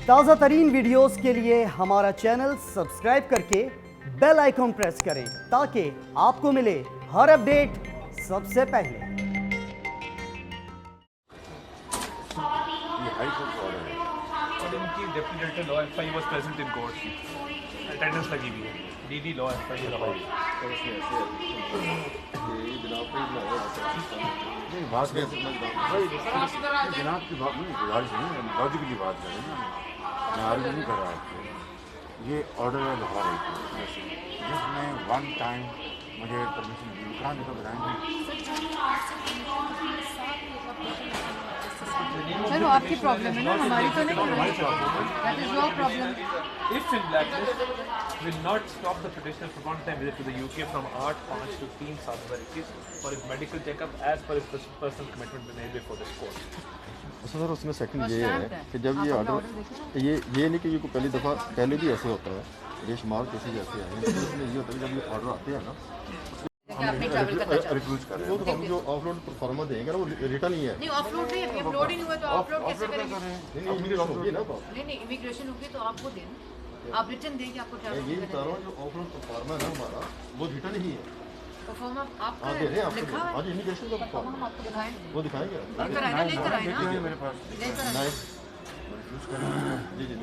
ताज़ा तरीन वीडियोस के लिए हमारा चैनल सब्सक्राइब करके बेल आइकॉन प्रेस करें ताकि आपको मिले हर अपडेट सबसे पहले। और इनकी deputy director law FI was present in court, attendance लगी हुई है। डीडी लॉ एफआई जनाब की बात नहीं, गुजारिश नहीं, लॉजिकली बात करें ना, मैं आर्ग्यू नहीं कर रहा आपको। ये ऑर्डर है लाहौर जिसमें वन टाइम मुझे परमिशन दी, कहाँ देखो बताएंगे। सर वो आपकी प्रॉब्लम है ना, हमारी तो नहीं है। That is your problem. If in blacklist will not stop the petitioner from one-time visit to the UK from 8/5 to 3/7/21 for his medical checkup as per his personal commitment made before this court. Sir उसमें second ये है कि जब ये order ये नहीं कि ये को पहली दफ़ा पहले भी ऐसे होता है, बेशुमार केसेज ऐसे आए हैं, इसमें ये होता है जब ये ऑर्डर आते हैं ना रिफ्यूज कर रहे हैं, तो हम जो ऑफलोड परफॉर्मा देंगे ना वो रिटर्न ही है। नहीं ऑफलोड नहीं, अभी अपलोड ही नहीं हुआ तो ऑफलोड कैसे करेंगे? नहीं इमिग्रेशन होगी ना, नहीं इमिग्रेशन होगी तो आपको देना, आप रिटर्न देंगे, आपको ट्रैवल ये बता रहा हूँ जो ऑफलोड परफॉर्मा है ना हमारा वो रिटर्न ही है। परफॉर्मा आपका हाँ दे रहे हैं आपको, लिखा है, आज इमिग्रेशन का परफॉर्मा हम आपको दिखाएं, वो दिखाएंगे लेकर आए ना, लेकर आए ना, मेरे पास लेकर आए। नहीं जी जी।